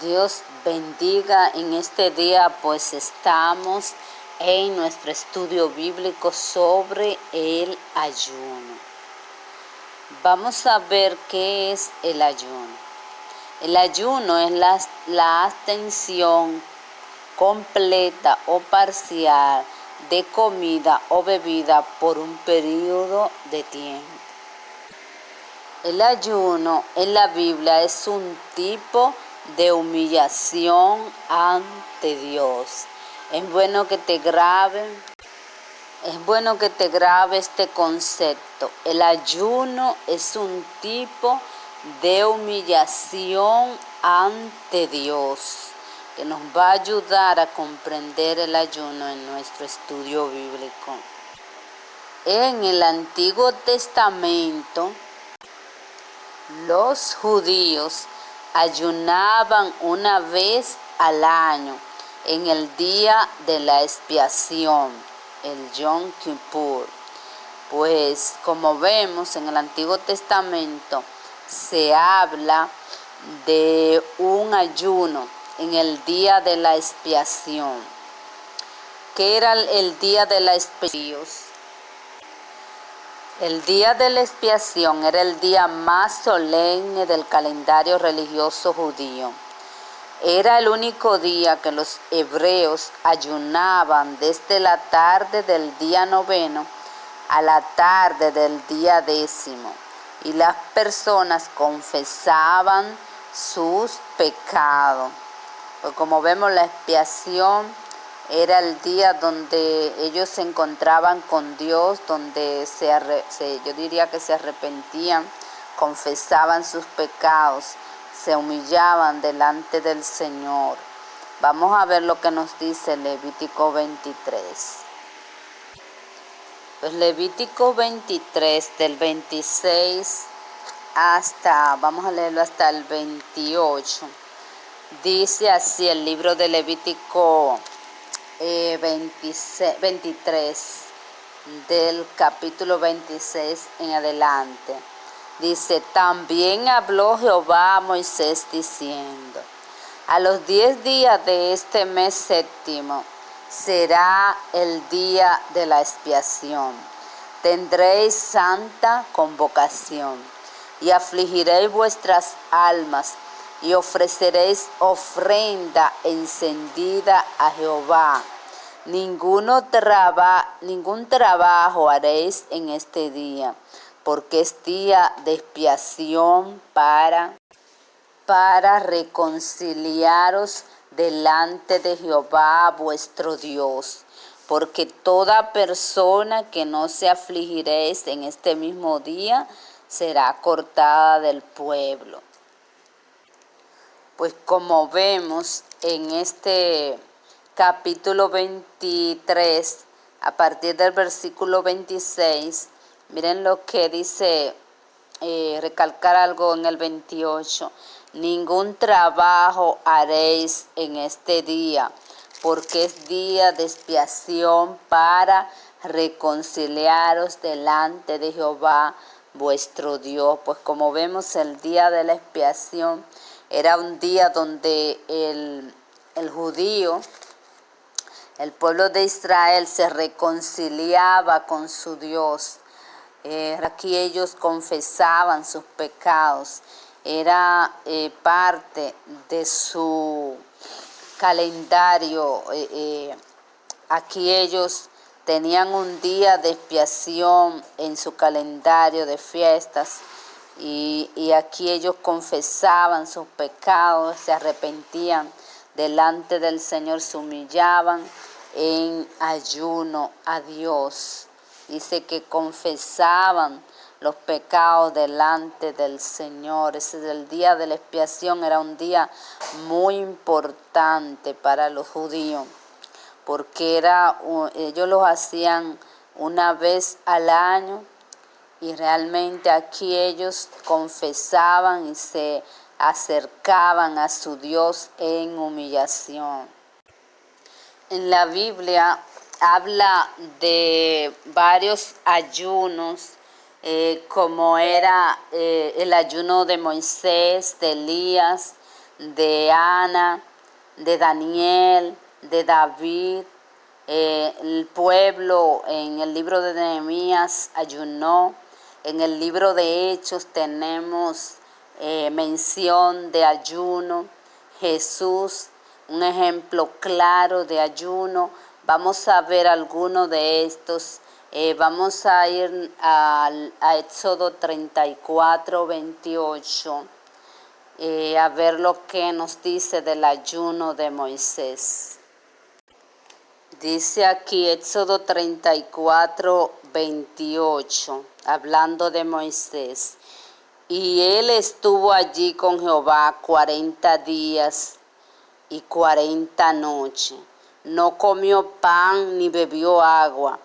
Dios bendiga en este día, pues estamos en nuestro estudio bíblico sobre el ayuno. Vamos a ver qué es el ayuno. El ayuno es la abstención completa o parcial de comida o bebida por un periodo de tiempo. El ayuno en la Biblia es un tipo de humillación ante Dios. Es bueno que te grabe este concepto. El ayuno es un tipo de humillación ante Dios que nos va a ayudar a comprender el ayuno en nuestro estudio bíblico. En el Antiguo Testamento, los judíos ayunaban una vez al año en el día de la expiación, el Yom Kippur. Pues como vemos en el Antiguo Testamento se habla de un ayuno en el día de la expiación. ¿Qué era el día de la expiación? El día de la expiación era el día más solemne del calendario religioso judío. Era el único día que los hebreos ayunaban desde la tarde del día 9 a la tarde del día 10, y las personas confesaban sus pecados. Pues como vemos, la expiación era el día donde ellos se encontraban con Dios, donde yo diría que se arrepentían, confesaban sus pecados, se humillaban delante del Señor. Vamos a ver lo que nos dice Levítico 23. Pues Levítico 23, del 26 vamos a leerlo hasta el 28. Dice así el libro de Levítico 23, del capítulo 26 en adelante. Dice: también habló Jehová a Moisés diciendo: a los 10 días de este mes séptimo será el día de la expiación. Tendréis santa convocación y afligiréis vuestras almas y ofreceréis ofrenda encendida a Jehová. Ningún trabajo haréis en este día, porque es día de expiación para reconciliaros delante de Jehová vuestro Dios. Porque toda persona que no se afligiréis en este mismo día será cortada del pueblo. Pues como vemos en este capítulo 23, a partir del versículo 26, miren lo que dice, recalcar algo en el 28. Ningún trabajo haréis en este día, porque es día de expiación para reconciliaros delante de Jehová vuestro Dios. Pues como vemos, el día de la expiación era un día donde el judío, el pueblo de Israel, se reconciliaba con su Dios. Aquí ellos confesaban sus pecados. Era parte de su calendario. Aquí ellos tenían un día de expiación en su calendario de fiestas. Y aquí ellos confesaban sus pecados, se arrepentían delante del Señor, se humillaban en ayuno a Dios. Dice que confesaban los pecados delante del Señor. Ese es el día de la expiación, era un día muy importante para los judíos, porque ellos lo hacían una vez al año. Y realmente aquí ellos confesaban y se acercaban a su Dios en humillación. En la Biblia habla de varios ayunos, como era el ayuno de Moisés, de Elías, de Ana, de Daniel, de David. El pueblo en el libro de Nehemías ayunó. En el libro de Hechos tenemos mención de ayuno. Jesús, un ejemplo claro de ayuno. Vamos a ver algunos de estos. Vamos a ir a Éxodo 34, 28, a ver lo que nos dice del ayuno de Moisés. Dice aquí Éxodo 34, 28, hablando de Moisés. Y él estuvo allí con Jehová 40 días y 40 noches. No comió pan ni bebió agua.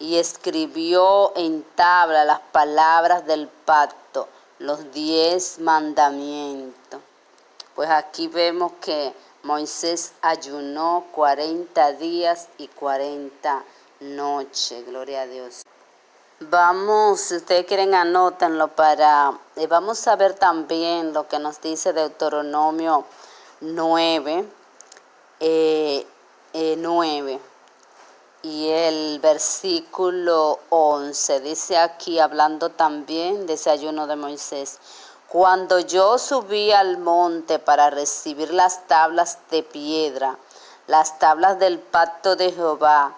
Y escribió en tabla las palabras del pacto, los 10 mandamientos. Pues aquí vemos que Moisés ayunó 40 días y 40 noches. Gloria a Dios. Vamos, si ustedes quieren anótenlo vamos a ver también lo que nos dice Deuteronomio 9, 9 y el versículo 11. Dice aquí, hablando también de ese ayuno de Moisés: cuando yo subí al monte para recibir las tablas de piedra, las tablas del pacto de Jehová,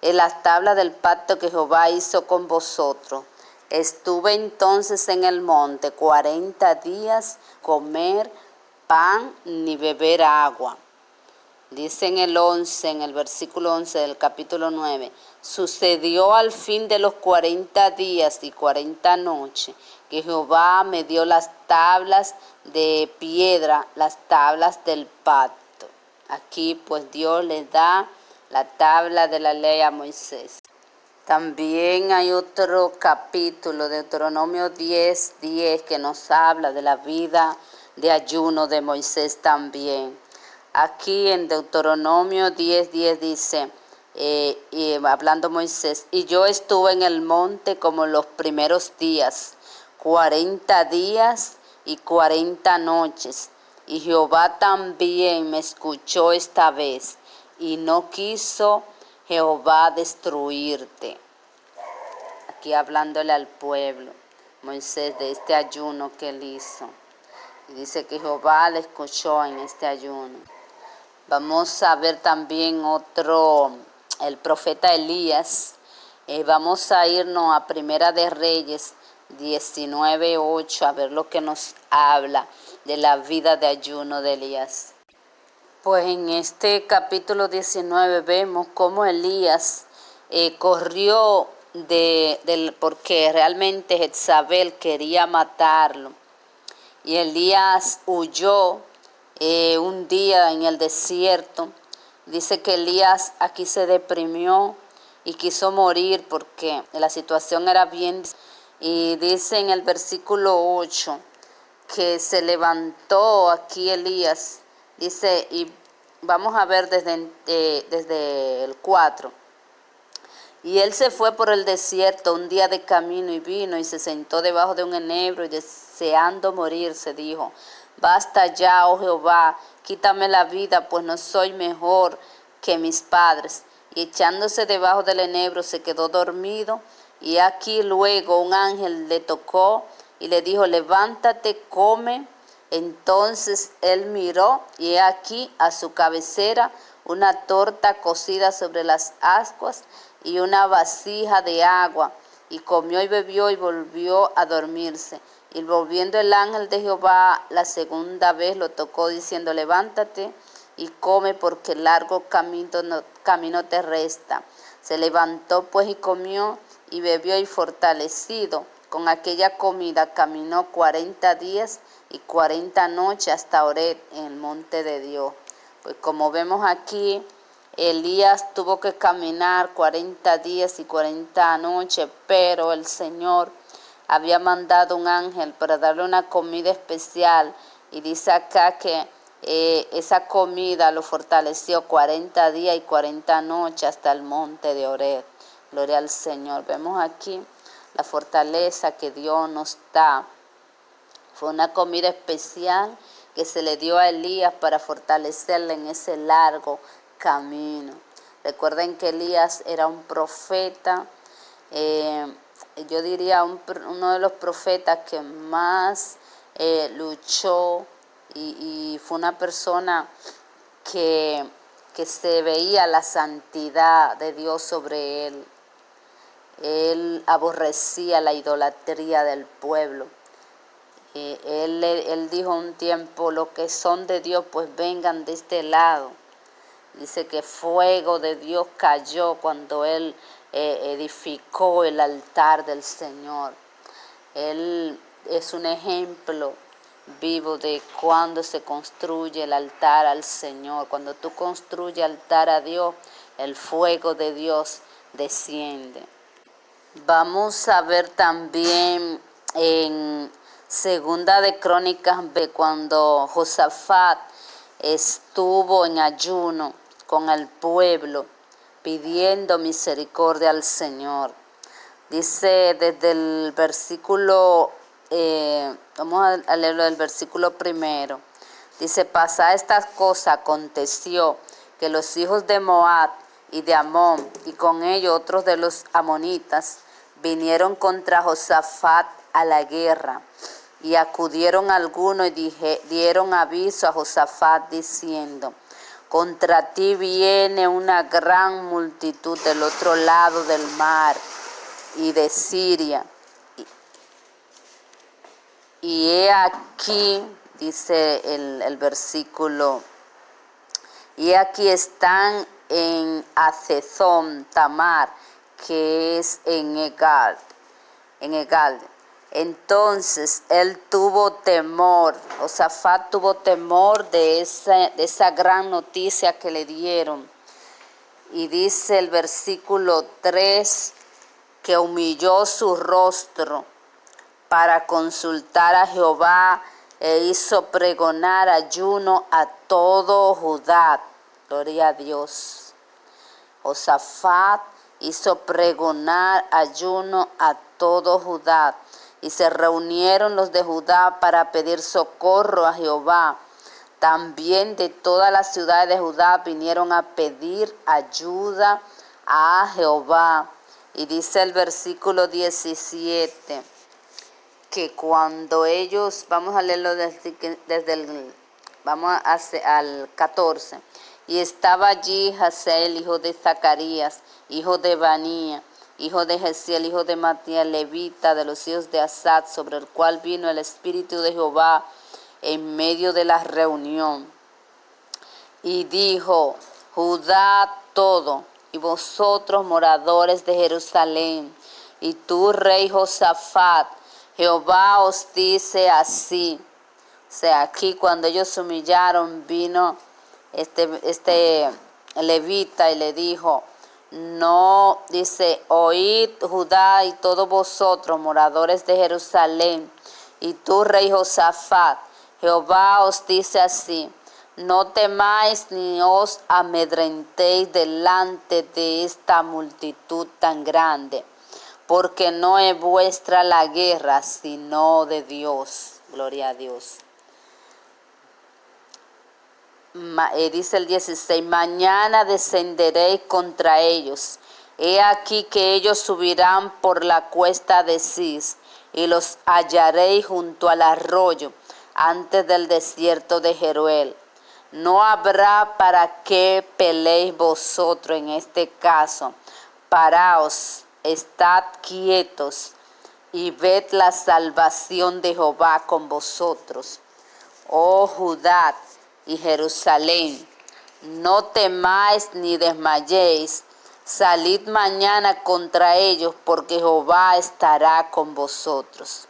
las tablas del pacto que Jehová hizo con vosotros, estuve entonces en el monte 40 días, comer pan ni beber agua. Dice en el versículo 11 del capítulo 9, sucedió al fin de los 40 días y 40 noches que Jehová me dio las tablas de piedra, las tablas del pacto. Aquí pues Dios le da la tabla de la ley a Moisés. También hay otro capítulo, Deuteronomio 10, 10, que nos habla de la vida de ayuno de Moisés también. Aquí en Deuteronomio 10, 10 dice, hablando Moisés: y yo estuve en el monte como los primeros días, 40 días y 40 noches, y Jehová también me escuchó esta vez, y no quiso Jehová destruirte. Aquí hablándole al pueblo, Moisés, de este ayuno que él hizo. Y dice que Jehová le escuchó en este ayuno. Vamos a ver también otro, el profeta Elías. Vamos a irnos a Primera de Reyes 19, 8, a ver lo que nos habla de la vida de ayuno de Elías. Pues en este capítulo 19 vemos cómo Elías corrió porque realmente Jezabel quería matarlo. Y Elías huyó un día en el desierto. Dice que Elías aquí se deprimió y quiso morir porque la situación era bien. Y dice en el versículo 8 que se levantó aquí Elías. Dice, y vamos a ver desde el 4. Y él se fue por el desierto un día de camino y vino y se sentó debajo de un enebro y deseando morir se dijo: basta ya, oh Jehová, quítame la vida, pues no soy mejor que mis padres. Y echándose debajo del enebro se quedó dormido. Y aquí luego un ángel le tocó y le dijo: levántate, come. Entonces él miró y he aquí a su cabecera una torta cocida sobre las ascuas y una vasija de agua, y comió y bebió y volvió a dormirse. Y volviendo el ángel de Jehová la segunda vez lo tocó diciendo: levántate y come, porque largo camino te resta. Se levantó pues y comió y bebió, y fortalecido con aquella comida caminó 40 días y 40 noches hasta Horeb, en el monte de Dios. Pues como vemos aquí, Elías tuvo que caminar 40 días y 40 noches, pero el Señor había mandado un ángel para darle una comida especial, y dice acá que esa comida lo fortaleció 40 días y 40 noches hasta el monte de Horeb. Gloria al Señor. Vemos aquí la fortaleza que Dios nos da. Fue una comida especial que se le dio a Elías para fortalecerle en ese largo camino. Recuerden que Elías era un profeta, yo diría uno de los profetas que más luchó y fue una persona que se veía la santidad de Dios sobre él. Él aborrecía la idolatría del pueblo. Él dijo un tiempo, los que son de Dios pues vengan de este lado. Dice que fuego de Dios cayó cuando él edificó el altar del Señor. Él es un ejemplo vivo de cuando se construye el altar al Señor. Cuando tú construyes altar a Dios, el fuego de Dios desciende. Vamos a ver también en Segunda de Crónicas, cuando Josafat estuvo en ayuno con el pueblo, pidiendo misericordia al Señor. Dice desde el versículo, vamos a leerlo del versículo primero. Dice, pasada estas cosas, aconteció que los hijos de Moab y de Amón, y con ellos otros de los amonitas, vinieron contra Josafat a la guerra. Y acudieron algunos y dieron aviso a Josafat diciendo, contra ti viene una gran multitud del otro lado del mar y de Siria. Y he aquí, dice el versículo, y aquí están en Hazezón Tamar, que es en Egal. Entonces él tuvo temor, Josafat tuvo temor de esa gran noticia que le dieron. Y dice el versículo 3, que humilló su rostro para consultar a Jehová e hizo pregonar ayuno a todo Judá. Gloria a Dios. Josafat hizo pregonar ayuno a todo Judá. Y se reunieron los de Judá para pedir socorro a Jehová. También de todas las ciudades de Judá vinieron a pedir ayuda a Jehová. Y dice el versículo 17, que cuando ellos, vamos a leerlo al 14. Y estaba allí Hazael, hijo de Zacarías, hijo de Banía, hijo de Jeziel, hijo de Matías, levita, de los hijos de Asad, sobre el cual vino el Espíritu de Jehová en medio de la reunión. Y dijo, Judá todo, y vosotros moradores de Jerusalén, y tú, rey Josafat, Jehová os dice así. O sea, aquí cuando ellos se humillaron, vino este levita y le dijo, no, dice, oíd Judá y todos vosotros, moradores de Jerusalén, y tú, rey Josafat, Jehová os dice así, no temáis ni os amedrentéis delante de esta multitud tan grande, porque no es vuestra la guerra, sino de Dios. Gloria a Dios. Dice el 16, mañana descenderéis contra ellos. He aquí que ellos subirán por la cuesta de Cis, y los hallaréis junto al arroyo, antes del desierto de Jeruel. No habrá para qué peleéis vosotros en este caso. Paraos, estad quietos, y ved la salvación de Jehová con vosotros. Oh Judá y Jerusalén, no temáis ni desmayéis, salid mañana contra ellos, porque Jehová estará con vosotros.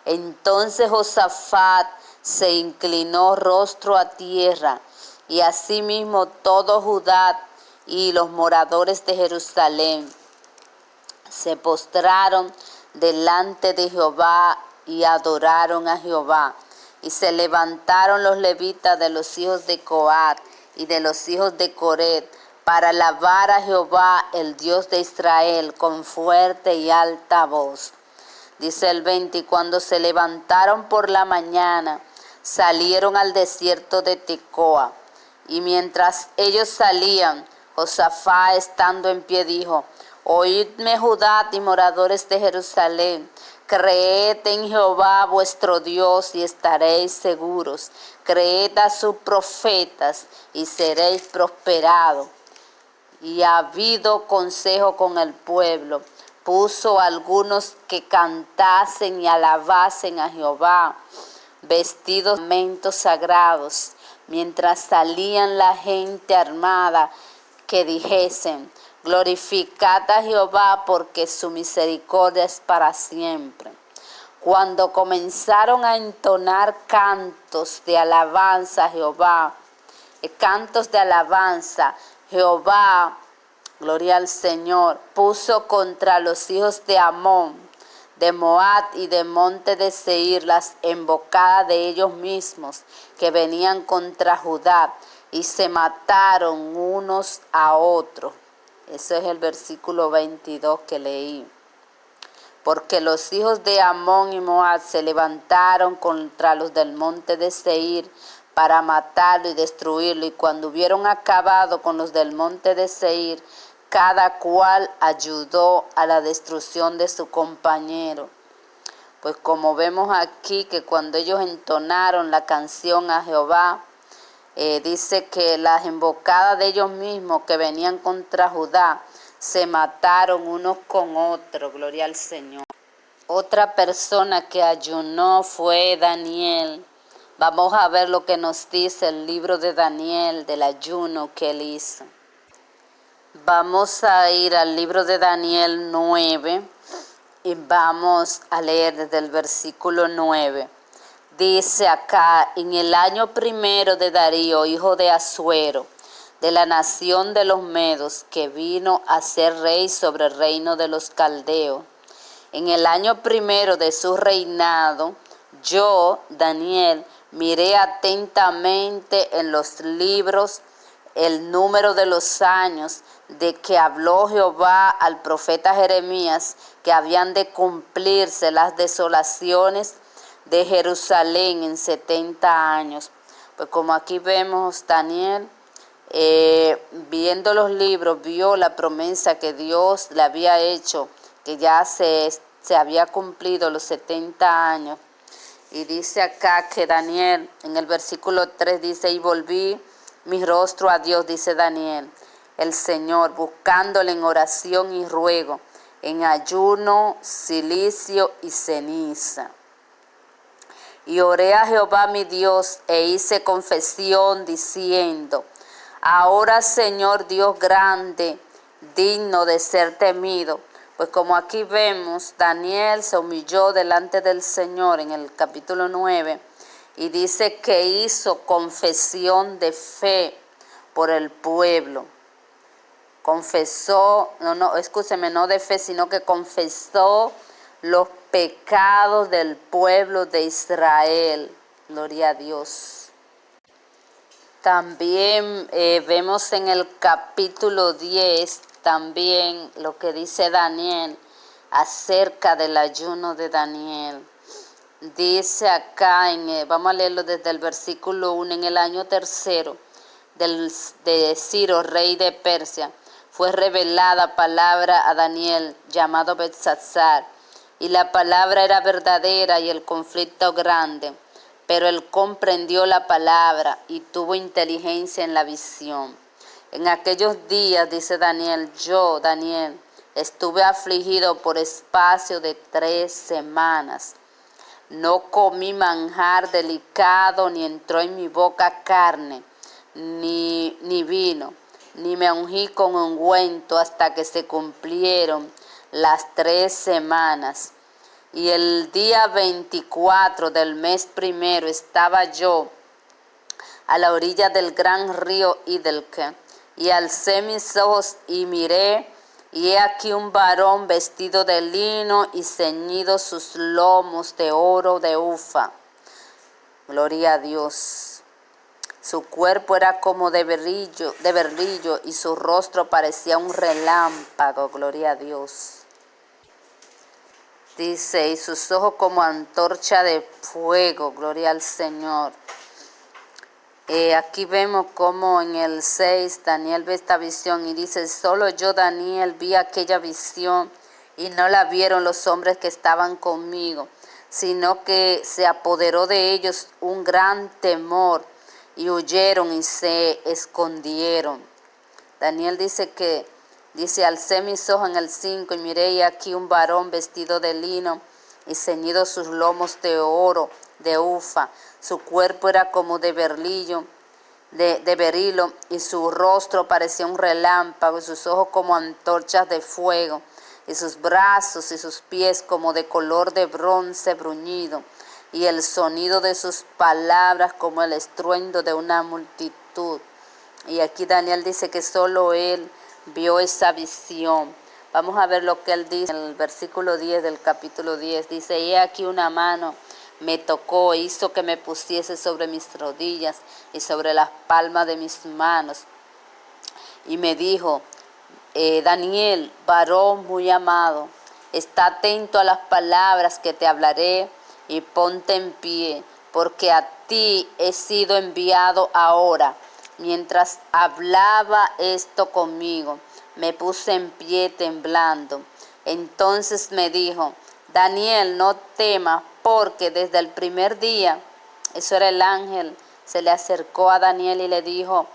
Entonces Josafat se inclinó rostro a tierra, y asimismo todo Judá y los moradores de Jerusalén se postraron delante de Jehová y adoraron a Jehová. Y se levantaron los levitas de los hijos de Coat y de los hijos de Coret para alabar a Jehová, el Dios de Israel, con fuerte y alta voz. Dice el 20, y cuando se levantaron por la mañana, salieron al desierto de Tecoa. Y mientras ellos salían, Josafat, estando en pie, dijo: Oídme, Judá y moradores de Jerusalén, creed en Jehová vuestro Dios y estaréis seguros. Creed a sus profetas y seréis prosperados. Y ha habido consejo con el pueblo. Puso algunos que cantasen y alabasen a Jehová, vestidos de ornamentos sagrados, mientras salían la gente armada, que dijesen: glorificad a Jehová, porque su misericordia es para siempre. Cuando comenzaron a entonar cantos de alabanza a Jehová, Jehová, gloria al Señor, puso contra los hijos de Amón, de Moab y de monte de Seir las embocadas de ellos mismos, que venían contra Judá, y se mataron unos a otros. Ese es el versículo 22 que leí. Porque los hijos de Amón y Moab se levantaron contra los del monte de Seir para matarlo y destruirlo, y cuando hubieron acabado con los del monte de Seir, cada cual ayudó a la destrucción de su compañero. Pues como vemos aquí que cuando ellos entonaron la canción a Jehová, dice que las embocadas de ellos mismos que venían contra Judá se mataron unos con otros, gloria al Señor. Otra persona que ayunó fue Daniel. Vamos a ver lo que nos dice el libro de Daniel del ayuno que él hizo. Vamos a ir al libro de Daniel 9 y vamos a leer desde el versículo 9. Dice acá: en el año primero de Darío, hijo de Asuero, de la nación de los Medos, que vino a ser rey sobre el reino de los caldeos, en el año primero de su reinado, yo, Daniel, miré atentamente en los libros el número de los años de que habló Jehová al profeta Jeremías, que habían de cumplirse las desolaciones de Jerusalén en 70 años. Pues como aquí vemos, Daniel, viendo los libros, vio la promesa que Dios le había hecho, que ya se había cumplido los 70 años. Y dice acá que Daniel, en el versículo 3 dice: y volví mi rostro a Dios, dice Daniel, el Señor, buscándole en oración y ruego, en ayuno, cilicio y ceniza. Y oré a Jehová mi Dios e hice confesión diciendo: ahora, Señor Dios grande, digno de ser temido. Pues como aquí vemos, Daniel se humilló delante del Señor en el capítulo 9 y dice que hizo confesión de fe por el pueblo. Confesó, no de fe, sino que confesó los pecados del pueblo de Israel. Gloria a Dios. También vemos en el capítulo 10 también lo que dice Daniel acerca del ayuno de Daniel. Dice acá, vamos a leerlo desde el versículo 1, en el año tercero de Ciro, rey de Persia, fue revelada palabra a Daniel, llamado Beltsasar, y la palabra era verdadera y el conflicto grande, pero él comprendió la palabra y tuvo inteligencia en la visión. En aquellos días, dice Daniel, yo, Daniel, estuve afligido por espacio de 3 semanas. No comí manjar delicado, ni entró en mi boca carne, ni vino, ni me ungí con ungüento hasta que se cumplieron las 3 semanas. Y el día 24 del mes primero estaba yo a la orilla del gran río Hiddekel, y alcé mis ojos y miré, y he aquí un varón vestido de lino y ceñido sus lomos de oro de Ufa. Gloria a Dios. Su cuerpo era como de berrillo y su rostro parecía un relámpago. Gloria a Dios. Dice, y sus ojos como antorcha de fuego, gloria al Señor. Aquí vemos como en el 6 Daniel ve esta visión y dice, solo yo, Daniel, vi aquella visión y no la vieron los hombres que estaban conmigo, sino que se apoderó de ellos un gran temor y huyeron y se escondieron. Daniel dice, alcé mis ojos en el 5 y miré y aquí un varón vestido de lino y ceñido sus lomos de oro, de ufa. Su cuerpo era como de berilo, y su rostro parecía un relámpago, y sus ojos como antorchas de fuego, y sus brazos y sus pies como de color de bronce bruñido, y el sonido de sus palabras como el estruendo de una multitud. Y aquí Daniel dice que solo él vio esa visión. Vamos a ver lo que él dice en el versículo 10 del capítulo 10. Dice, he aquí una mano me tocó, hizo que me pusiese sobre mis rodillas y sobre las palmas de mis manos. Y me dijo, Daniel, varón muy amado, está atento a las palabras que te hablaré y ponte en pie, porque a ti he sido enviado ahora. Mientras hablaba esto conmigo, me puse en pie temblando. Entonces me dijo, Daniel, no temas, porque desde el primer día, eso era el ángel, se le acercó a Daniel y le dijo,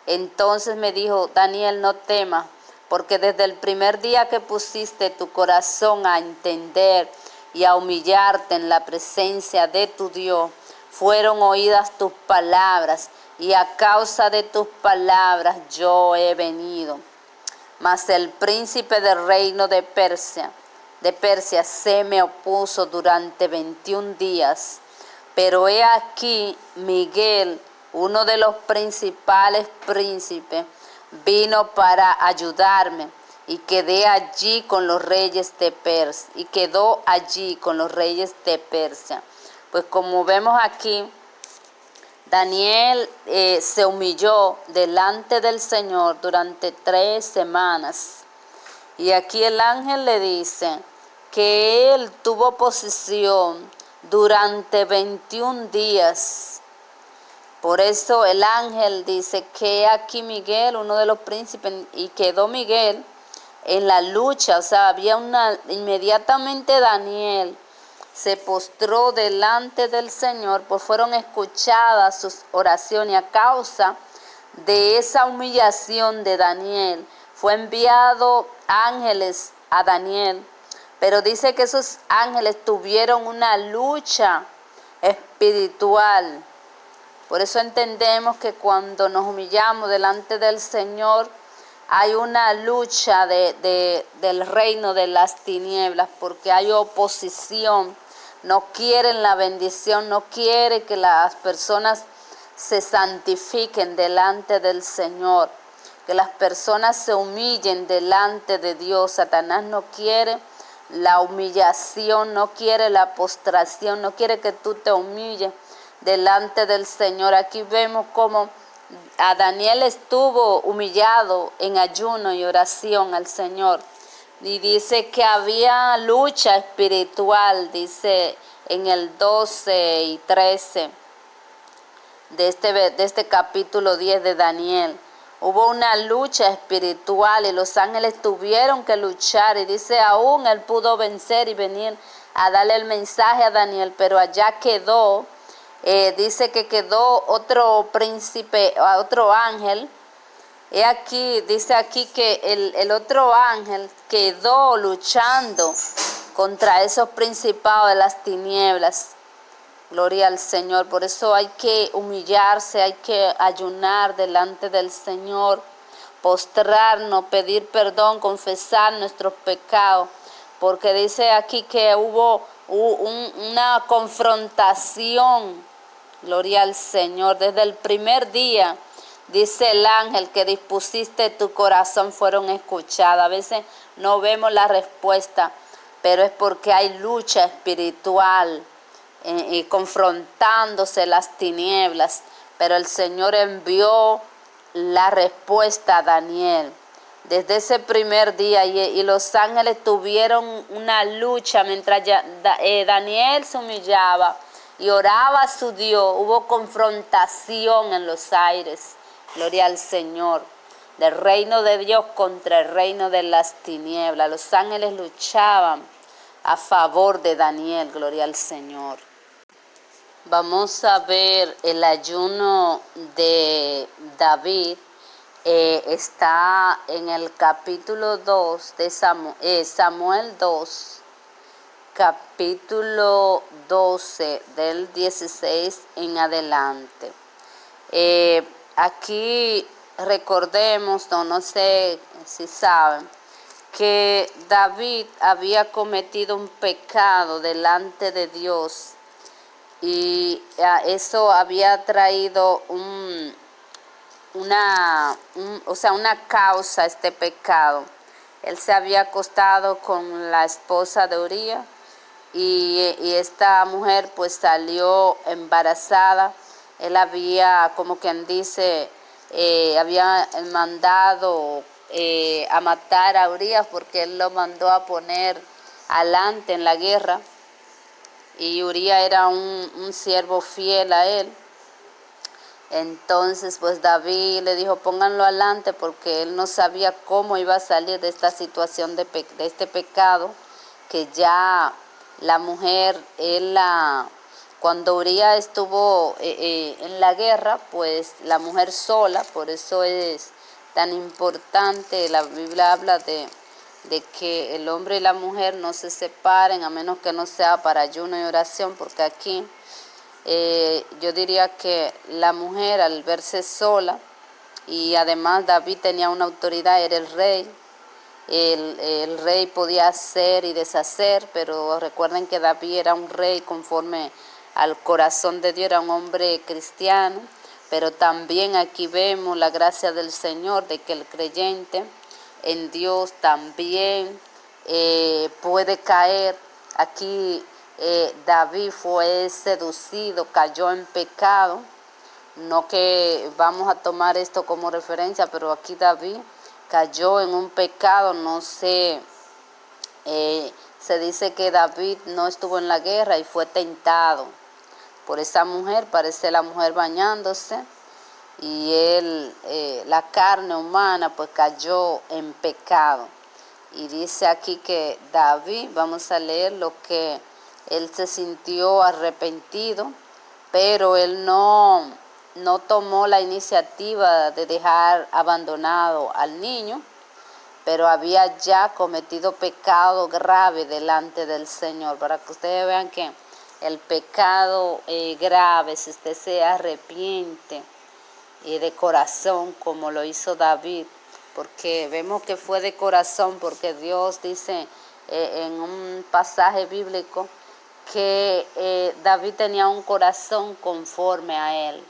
entonces me dijo, Daniel, no temas, porque desde el primer día que pusiste tu corazón a entender y a humillarte en la presencia de tu Dios, fueron oídas tus palabras, y a causa de tus palabras yo he venido. Mas el príncipe del reino de Persia se me opuso durante 21 días. Pero he aquí Miguel, uno de los principales príncipes, vino para ayudarme y quedó allí con los reyes de Persia. Pues como vemos aquí, Daniel se humilló delante del Señor durante 3 semanas. Y aquí el ángel le dice que él tuvo posición durante 21 días. Por eso el ángel dice que aquí Miguel, uno de los príncipes, y quedó Miguel en la lucha. O sea, inmediatamente Daniel se postró delante del Señor, pues fueron escuchadas sus oraciones. A causa de esa humillación de Daniel, fue enviado ángeles a Daniel, pero dice que esos ángeles tuvieron una lucha espiritual. Por eso entendemos que cuando nos humillamos delante del Señor, hay una lucha del reino de las tinieblas, porque hay oposición. No quieren la bendición, no quiere que las personas se santifiquen delante del Señor, que las personas se humillen delante de Dios. Satanás no quiere la humillación, no quiere la postración, no quiere que tú te humilles delante del Señor. Aquí vemos cómo a Daniel estuvo humillado en ayuno y oración al Señor. Y dice que había lucha espiritual, dice en el 12 y 13 de este capítulo 10 de Daniel. Hubo una lucha espiritual y los ángeles tuvieron que luchar. Y dice, aún él pudo vencer y venir a darle el mensaje a Daniel, pero allá quedó. Dice que quedó otro príncipe, otro ángel. Dice aquí que el otro ángel quedó luchando contra esos principados de las tinieblas. Gloria al Señor. Por eso hay que humillarse, hay que ayunar delante del Señor, postrarnos, pedir perdón, confesar nuestros pecados. Porque dice aquí que hubo una confrontación. Gloria al Señor. Desde el primer día, dice el ángel, que dispusiste tu corazón fueron escuchadas. A veces no vemos la respuesta, pero es porque hay lucha espiritual y confrontándose las tinieblas. Pero el Señor envió la respuesta a Daniel. desde ese primer día, y los ángeles tuvieron una lucha mientras Daniel se humillaba y oraba a su Dios. Hubo confrontación en los aires, gloria al Señor, del reino de Dios contra el reino de las tinieblas. Los ángeles luchaban a favor de Daniel, gloria al Señor. Vamos a ver el ayuno de David. Está en el capítulo 2 de Samuel 2, capítulo 12, del 16 en adelante. Aquí recordemos, no sé si saben, que David había cometido un pecado delante de Dios, y eso había traído una causa a este pecado. Él se había acostado con la esposa de Urías, y esta mujer pues salió embarazada. Él había, como quien dice, había mandado a matar a Urías, porque él lo mandó a poner adelante en la guerra, y Urías era un siervo fiel a él. Entonces pues David le dijo, pónganlo adelante, porque él no sabía cómo iba a salir de esta situación, de este pecado, que ya la mujer, cuando Urías estuvo en la guerra, pues la mujer sola. Por eso es tan importante, la Biblia habla de que el hombre y la mujer no se separen, a menos que no sea para ayuno y oración, porque aquí yo diría que la mujer, al verse sola, y además David tenía una autoridad, era el rey. El rey podía hacer y deshacer, pero recuerden que David era un rey conforme al corazón de Dios, era un hombre cristiano. Pero también aquí vemos la gracia del Señor, de que el creyente en Dios también puede caer. Aquí David fue seducido, cayó en pecado. No que vamos a tomar esto como referencia, pero aquí David cayó en un pecado. No sé, se dice que David no estuvo en la guerra y fue tentado por esa mujer, parece la mujer bañándose, y él, la carne humana, pues cayó en pecado. Y dice aquí que David, vamos a leer lo que él se sintió arrepentido, pero él no tomó la iniciativa de dejar abandonado al niño, pero había ya cometido pecado grave delante del Señor. Para que ustedes vean que el pecado grave, si usted se arrepiente de corazón, como lo hizo David, porque vemos que fue de corazón, porque Dios dice en un pasaje bíblico que David tenía un corazón conforme a él.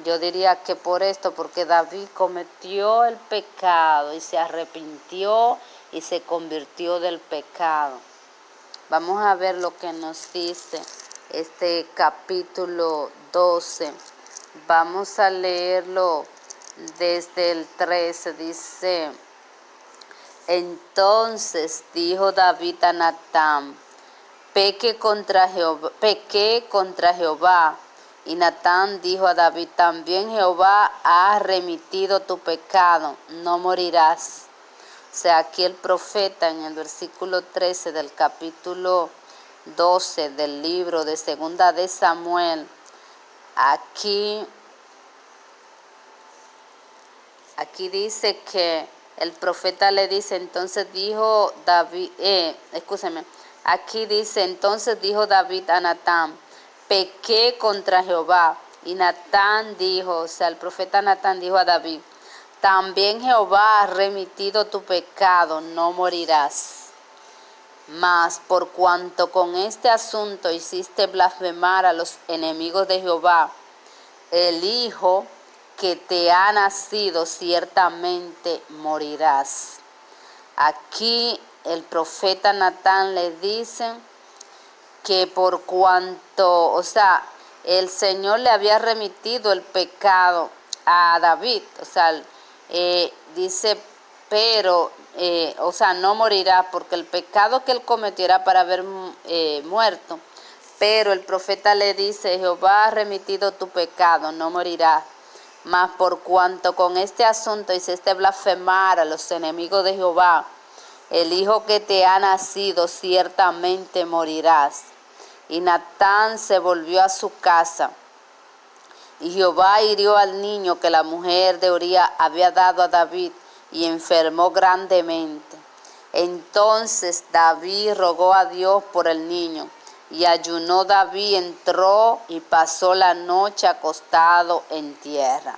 Yo diría que por esto, porque David cometió el pecado y se arrepintió y se convirtió del pecado. Vamos a ver lo que nos dice este capítulo 12. Vamos a leerlo desde el 13. Dice: entonces dijo David a Natán, pequé contra Jehová. Y Natán dijo a David, también Jehová ha remitido tu pecado, no morirás. O sea, aquí el profeta en el versículo 13 del capítulo 12 del libro de Segunda de Samuel, aquí dice que el profeta le dice, entonces dijo David, aquí dice, entonces dijo David a Natán, pequé contra Jehová. Y Natán dijo, o sea, el profeta Natán dijo a David, también Jehová ha remitido tu pecado, no morirás. Mas por cuanto con este asunto hiciste blasfemar a los enemigos de Jehová, el hijo que te ha nacido ciertamente morirás. Aquí el profeta Natán le dice que por cuanto, o sea, el Señor le había remitido el pecado a David, o sea, dice, pero, no morirá, porque el pecado que él cometió era para haber muerto. Pero el profeta le dice, Jehová ha remitido tu pecado, no morirás. Mas por cuanto con este asunto hiciste blasfemar a los enemigos de Jehová, el hijo que te ha nacido ciertamente morirás. Y Natán se volvió a su casa. Y Jehová hirió al niño que la mujer de Uría había dado a David, y enfermó grandemente. Entonces David rogó a Dios por el niño, y ayunó David, entró y pasó la noche acostado en tierra.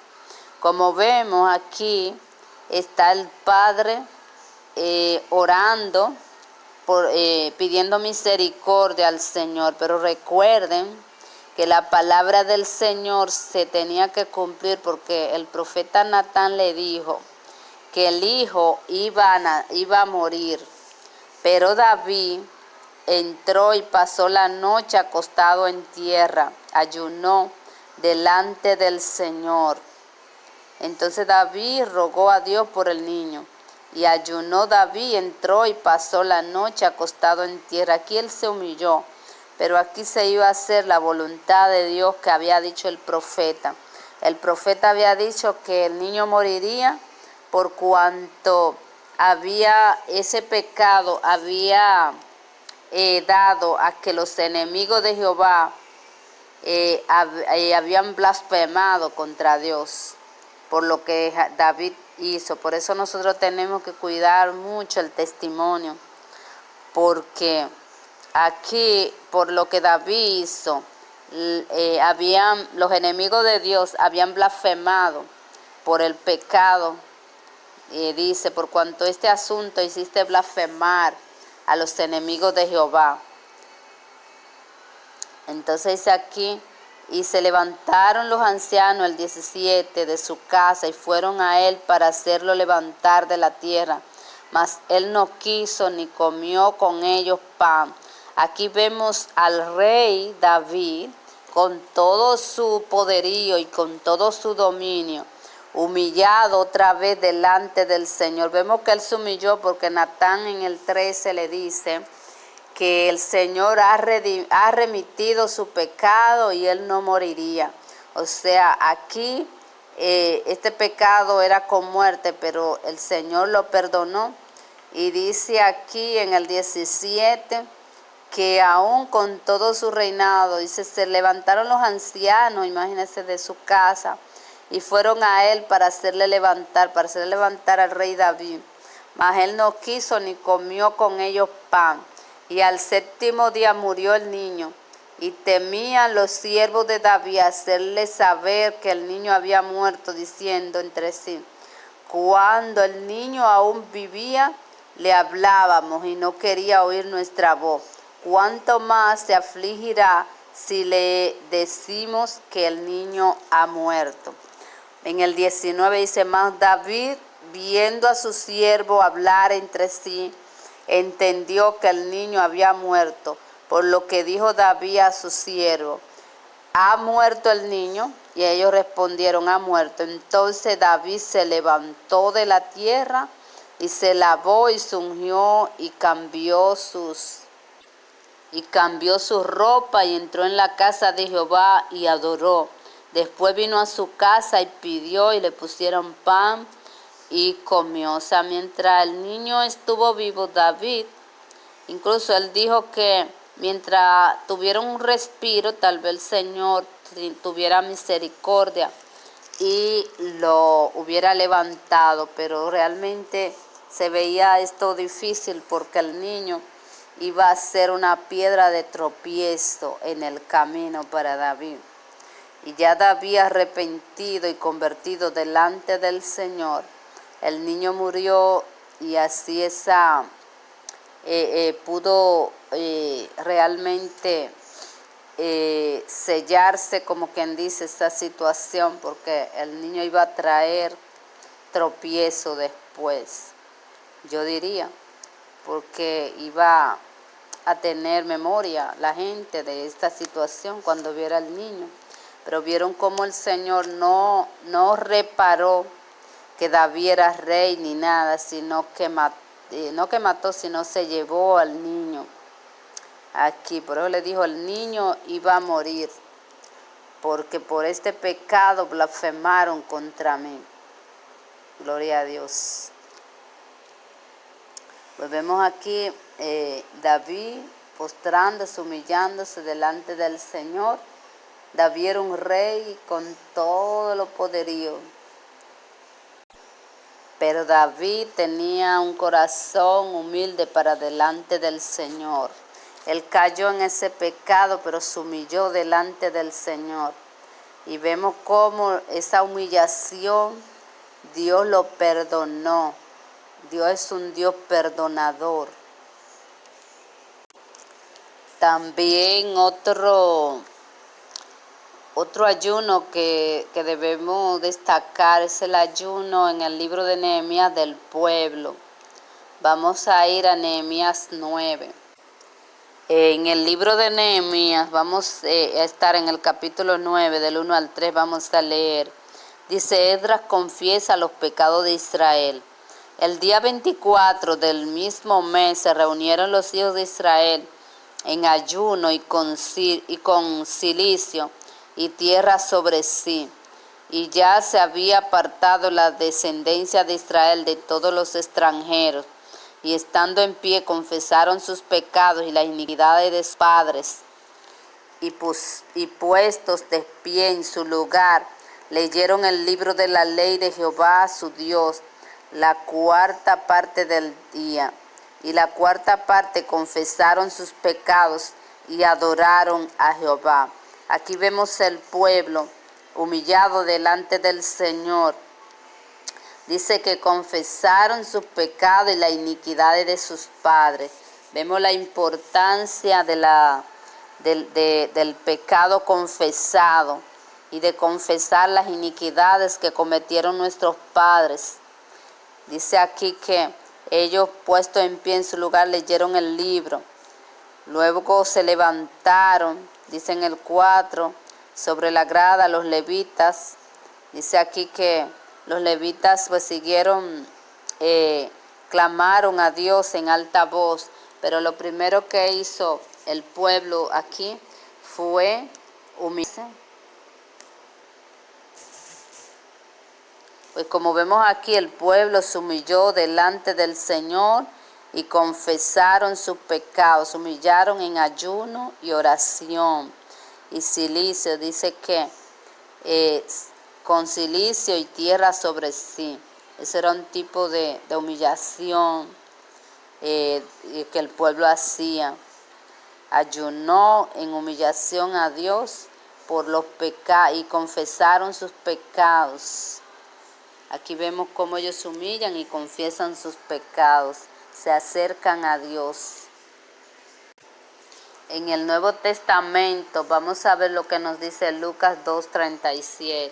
Como vemos aquí, está el padre orando, pidiendo misericordia al Señor. Pero recuerden que la palabra del Señor se tenía que cumplir, porque el profeta Natán le dijo que el hijo iba a morir. Pero David entró y pasó la noche acostado en tierra, ayunó delante del Señor. Entonces David rogó a Dios por el niño, y ayunó David, entró y pasó la noche acostado en tierra. Aquí él se humilló, pero aquí se iba a hacer la voluntad de Dios que había dicho el profeta. El profeta había dicho que el niño moriría por cuanto había ese pecado, había dado a que los enemigos de Jehová habían blasfemado contra Dios, por lo que David hizo. Por eso nosotros tenemos que cuidar mucho el testimonio, porque aquí, por lo que David hizo, los enemigos de Dios habían blasfemado por el pecado. Dice, por cuanto este asunto hiciste blasfemar a los enemigos de Jehová. Entonces dice aquí, y se levantaron los ancianos el 17 de su casa y fueron a él para hacerlo levantar de la tierra. Mas él no quiso ni comió con ellos pan. Aquí vemos al rey David con todo su poderío y con todo su dominio, humillado otra vez delante del Señor. Vemos que él se humilló porque Natán en el 13 le dice que el Señor ha remitido su pecado y él no moriría. O sea, aquí este pecado era con muerte, pero el Señor lo perdonó. Y dice aquí en el 17 que aún con todo su reinado, dice, se levantaron los ancianos, imagínense, de su casa, y fueron a él para hacerle levantar al rey David. Mas él no quiso ni comió con ellos pan. Y al 7º día murió el niño, y temían los siervos de David hacerle saber que el niño había muerto, diciendo entre sí, cuando el niño aún vivía, le hablábamos y no quería oír nuestra voz. ¿Cuánto más se afligirá si le decimos que el niño ha muerto? En el 19 dice, mas David, viendo a su siervo hablar entre sí, entendió que el niño había muerto, por lo que dijo David a su siervo, ¿ha muerto el niño? Y ellos respondieron, ha muerto. Entonces David se levantó de la tierra y se lavó y se ungió y cambió su ropa y entró en la casa de Jehová y adoró. Después vino a su casa y pidió y le pusieron pan y comió. O sea, mientras el niño estuvo vivo, David, incluso él dijo que mientras tuvieron un respiro, tal vez el Señor tuviera misericordia y lo hubiera levantado, pero realmente se veía esto difícil porque el niño iba a ser una piedra de tropiezo en el camino para David. Y ya David, arrepentido y convertido delante del Señor, el niño murió, y así pudo realmente sellarse, como quien dice, esta situación, porque el niño iba a traer tropiezo después, yo diría, porque iba a tener memoria la gente de esta situación cuando viera al niño. Pero vieron cómo el Señor no reparó que David era rey ni nada, sino que no que mató, sino se llevó al niño. Aquí, por eso le dijo, el niño iba a morir, porque por este pecado blasfemaron contra mí. Gloria a Dios. Pues vemos aquí David postrándose, humillándose delante del Señor. David era un rey con todo lo poderío. Pero David tenía un corazón humilde para delante del Señor. Él cayó en ese pecado, pero se humilló delante del Señor. Y vemos cómo esa humillación Dios lo perdonó. Dios es un Dios perdonador. También otro ayuno que debemos destacar es el ayuno en el libro de Nehemías del pueblo. Vamos a ir a Nehemías 9. En el libro de Nehemías vamos a estar en el capítulo 9, del 1 al 3, vamos a leer. Dice, Esdras confiesa los pecados de Israel. El día 24 del mismo mes se reunieron los hijos de Israel en ayuno y con cilicio y tierra sobre sí. Y ya se había apartado la descendencia de Israel de todos los extranjeros. Y estando en pie confesaron sus pecados y las iniquidades de sus padres. Y puestos de pie en su lugar, leyeron el libro de la ley de Jehová su Dios, la cuarta parte del día. Y la cuarta parte confesaron sus pecados y adoraron a Jehová. Aquí vemos el pueblo humillado delante del Señor. Dice que confesaron sus pecados y las iniquidades de sus padres. Vemos la importancia del pecado confesado y de confesar las iniquidades que cometieron nuestros padres. Dice aquí que ellos, puestos en pie en su lugar, leyeron el libro. Luego se levantaron, dice en el 4, sobre la grada los levitas. Dice aquí que los levitas pues siguieron, clamaron a Dios en alta voz, pero lo primero que hizo el pueblo aquí fue humillarse. Pues como vemos aquí, el pueblo se humilló delante del Señor y confesaron sus pecados, se humillaron en ayuno y oración. Y cilicio, dice que con cilicio y tierra sobre sí. Ese era un tipo de humillación que el pueblo hacía. Ayunó en humillación a Dios por los pecados y confesaron sus pecados. Aquí vemos cómo ellos se humillan y confiesan sus pecados, se acercan a Dios. En el Nuevo Testamento vamos a ver lo que nos dice Lucas 2:37.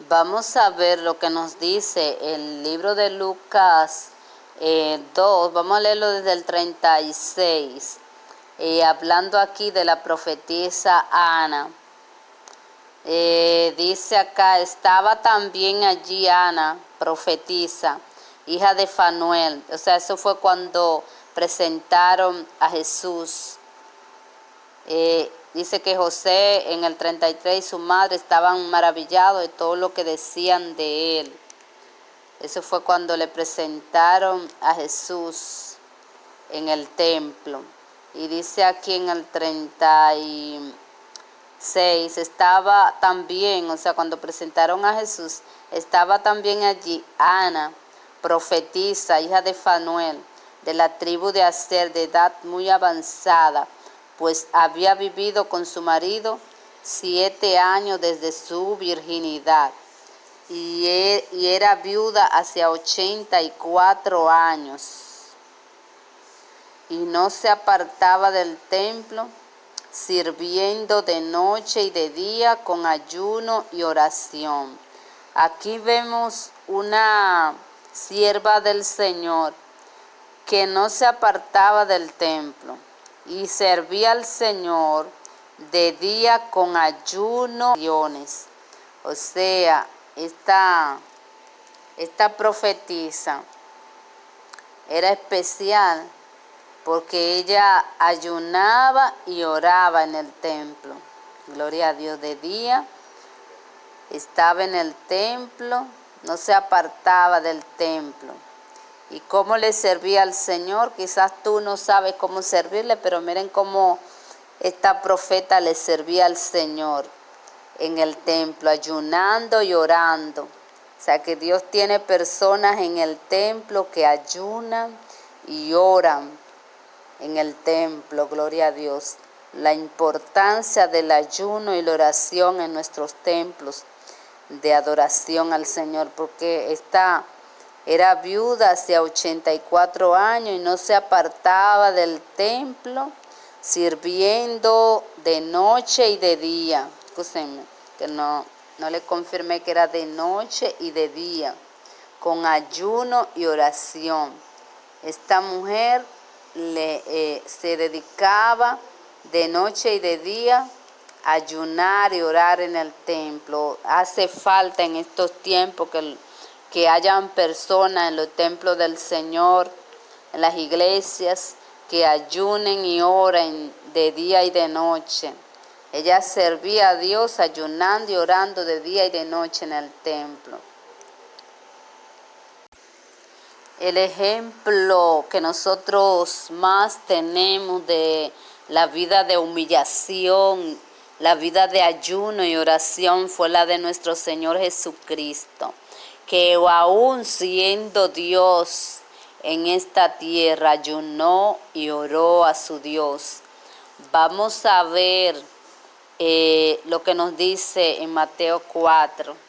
Vamos a ver lo que nos dice el libro de Lucas 2, vamos a leerlo desde el 36, hablando aquí de la profetisa Ana. Dice acá, estaba también allí Ana, profetisa, hija de Fanuel. O sea, eso fue cuando presentaron a Jesús. Dice que José en el 33 y su madre estaban maravillados de todo lo que decían de él. Eso fue cuando le presentaron a Jesús en el templo. Y dice aquí en el 36, estaba también, o sea, cuando presentaron a Jesús, estaba también allí Ana, profetisa, hija de Fanuel, de la tribu de Aser, de edad muy avanzada, pues había vivido con su marido 7 años desde su virginidad, y era viuda hacia 84 años, y no se apartaba del templo, sirviendo de noche y de día con ayuno y oración. Aquí vemos una sierva del Señor que no se apartaba del templo y servía al Señor de día con ayuno y oraciones. O sea, esta esta profetisa era especial porque ella ayunaba y oraba en el templo. Gloria a Dios. De día estaba en el templo, no se apartaba del templo. ¿Y cómo le servía al Señor? Quizás tú no sabes cómo servirle, pero miren cómo esta profeta le servía al Señor en el templo, ayunando y orando. O sea que Dios tiene personas en el templo que ayunan y oran en el templo, gloria a Dios. La importancia del ayuno y la oración en nuestros templos de adoración al Señor, porque esta era viuda hacia 84 años y no se apartaba del templo, sirviendo de noche y de día. Escúchenme, que no le confirmé que era de noche y de día, con ayuno y oración. Esta mujer se dedicaba de noche y de día a ayunar y orar en el templo. Hace falta en estos tiempos que hayan personas en los templos del Señor, en las iglesias, que ayunen y oren de día y de noche. Ella servía a Dios ayunando y orando de día y de noche en el templo. El ejemplo que nosotros más tenemos de la vida de humillación, la vida de ayuno y oración fue la de nuestro Señor Jesucristo, que aún siendo Dios en esta tierra, ayunó y oró a su Dios. Vamos a ver lo que nos dice en Mateo 4.